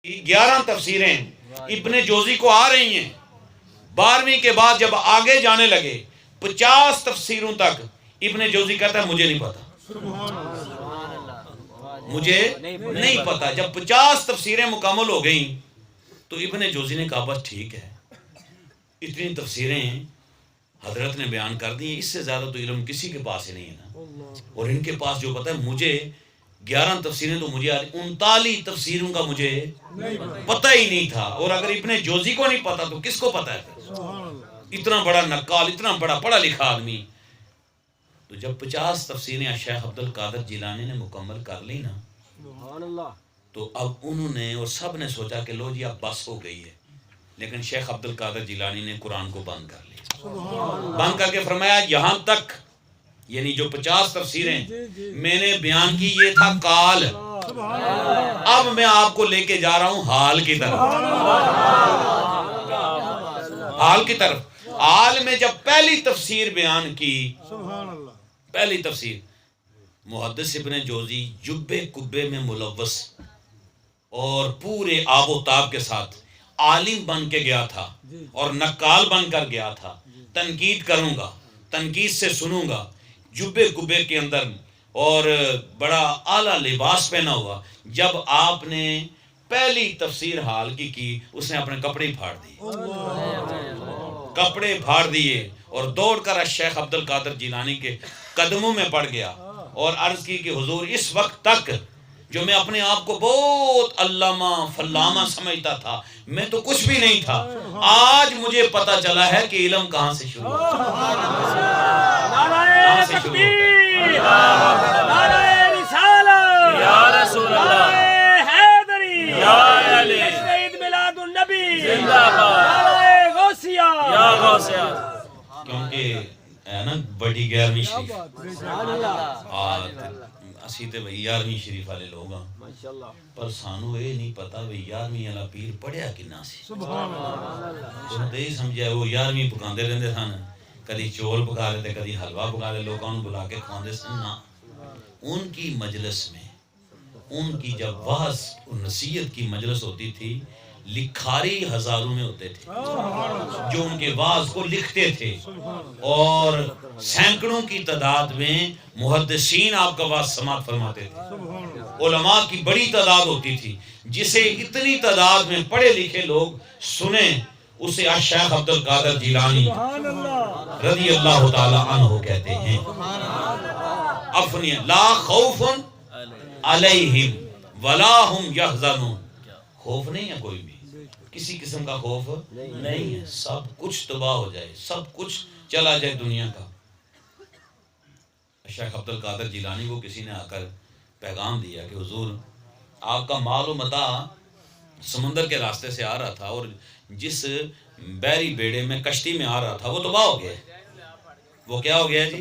11 تفسیریں ابن جوزی کو آ رہی ہیں. 12ویں کے بعد جب آگے جانے لگے 50 تفسیروں تک ابن جوزی کہتا ہے مجھے نہیں پتا، مجھے نہیں پتا. جب 50 تفسیریں مکمل ہو گئیں تو ابن جوزی نے کہا بس ٹھیک ہے، اتنی تفسیریں حضرت نے بیان کر دی، اس سے زیادہ تو علم کسی کے پاس ہی نہیں ہے نا. اور ان کے پاس جو پتا ہے مجھے 11 تفسیریں تو مجھے 39 تفسیروں کا مجھے پتہ ہی نہیں تھا. اور اگر ابن جوزی کو نہیں پتا تو کس کو پتا ہے؟ اتنا بڑا نقال، اتنا بڑا پڑھا لکھا آدمی. تو جب 50 تفسیریں شیخ عبد القادر جیلانی نے مکمل کر لی نا، تو اب انہوں نے اور سب نے سوچا کہ لو جی اب بس ہو گئی ہے. لیکن شیخ عبد القادر جیلانی نے قرآن کو بند کر لیا، بند کر کے فرمایا یہاں تک، یعنی جو 50 تفسیریں میں نے بیان کی یہ تھا کال، اب میں آپ کو لے کے جا رہا ہوں حال کی طرف. حال کی طرف. حال میں جب پہلی تفسیر بیان کی، پہلی تفسیر، محدث ابن جوزی جبے کبے میں ملوث اور پورے آب و تاب کے ساتھ عالم بن کے گیا تھا اور نقال بن کر گیا تھا. تنقید کروں گا، تنقید سے سنوں گا، جبے کبے کے اندر اور بڑا اعلیٰ لباس پہنا ہوا. جب آپ نے پہلی تفسیر حال کی اس نے اپنے کپڑے پھاڑ دیے، کپڑے پھاڑ دیے اور دوڑ کر شیخ عبد القادر جیلانی کے قدموں میں پڑ گیا اور عرض کی کہ حضور اس وقت تک جو میں اپنے آپ کو بہت علامہ فلامہ سمجھتا تھا، میں تو کچھ بھی نہیں تھا، آج مجھے پتا چلا ہے کہ علم کہاں سے شروع ہوتا ہے. کہاں سے شروع ہوتا ہے؟ نعرہ رسالت یا رسول اللہ، حیدری یا علی، عید میلاد النبی زندہ باد، نعرہ غوثیہ یا غوثیہ. کیونکہ ہے نا بڑی 11ویں شریف اسی تے بھئی 11ویں شریف والے لوگ ہاں، پر سانو یہ نہیں پتا بھئی 11ویں والا پیر پڑھیا کنا سی. تم تے ہی سمجھا وہ 11ویں پکاندے رہندے سن، کدی چول پکا لیتے، کدی حلوہ پکا لے، لوگوں نے بلا کے کھواندے سن. نہ، ان کی مجلس میں، ان کی جب وعظ اور نصیحت کی مجلس ہوتی تھی، لکھاری ہزاروں میں ہوتے تھے جو ان کے وعظ کو لکھتے تھے، اور سینکڑوں کی تعداد میں محدثین آپ کا وعظ سماعت فرماتے تھے. علماء کی بڑی تعداد ہوتی تھی. جسے اتنی تعداد میں پڑھے لکھے لوگ سنیں اسے شیخ عبد القادر جیلانی رضی اللہ تعالی عنہ کہتے ہیں. افنی لا خوف علیہم ولا هم یحزنون. خوف نہیں ہے، کوئی بھی کسی قسم کا خوف نہیں ہے. سب کچھ تباہ ہو جائے، سب کچھ چلا جائے دنیا کا. شیخ عبد القادر جیلانی کو کسی نے آ کر پیغام دیا کہ حضور آپ کا مال و متاع سمندر کے راستے سے آ رہا تھا، اور جس بحری بیڑے میں کشتی میں آ رہا تھا وہ تباہ ہو گیا. وہ کیا ہو گیا جی؟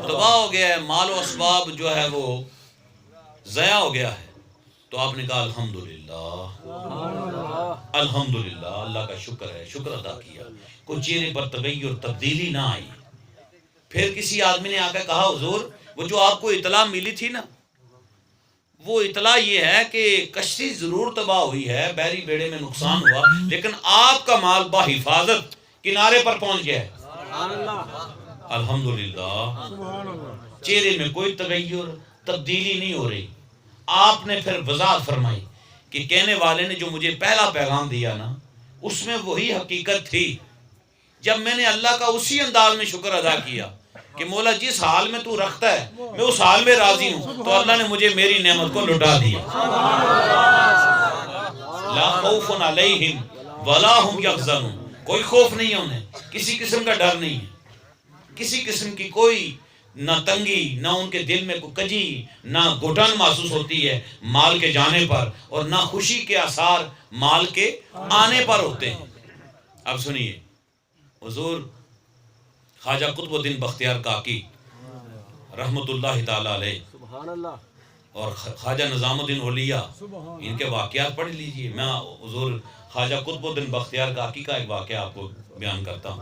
تباہ ہو گیا ہے. مال و اسباب جو ہے وہ ضیاع ہو گیا ہے. تو آپ نے کہا الحمدللہ، الحمدللہ، اللہ کا شکر ہے، شکر ادا کیا. کوئی چہرے پر تغیر تبدیلی نہ آئی. پھر کسی آدمی نے آ کر کہا حضور وہ جو آپ کو اطلاع ملی تھی نا، وہ اطلاع یہ ہے کہ کشتی ضرور تباہ ہوئی ہے، بحری بیڑے میں نقصان ہوا، لیکن آپ کا مال بحفاظت کنارے پر پہنچ گیا ہے. الحمدللہ. چہرے میں کوئی تغیر تبدیلی نہیں ہو رہی. آپ نے پھر وضاحت فرمائی کہ کہنے والے نے جو مجھے پہلا پیغام دیا نا اس میں وہی حقیقت تھی. جب میں نے اللہ کا اسی انداز میں شکر ادا کیا کہ مولا جس حال میں تو رکھتا ہے میں اس حال میں راضی ہوں، تو اللہ نے مجھے میری نعمت کو لٹا دیا. لا خوف علیہم ولا هم یحزنون. کوئی خوف نہیں ہے انہیں، کسی قسم کا ڈر نہیں ہے، کسی قسم کی کوئی نہ تنگی، نہ ان کے دل میں کوئی کجی، نہ گھٹن محسوس ہوتی ہے مال کے جانے پر، اور نہ خوشی کے آثار مال کے آنے پر ہوتے ہیں. اب سنیے، حضور خواجہ قطب الدین بختیار کاکی رحمت اللہ تعالی علیہ اور خواجہ نظام الدین اولیاء، ان کے واقعات پڑھ لیجئے. میں حضور خواجہ قطب الدین بختیار کاکی کا ایک واقعہ آپ کو بیان کرتا ہوں.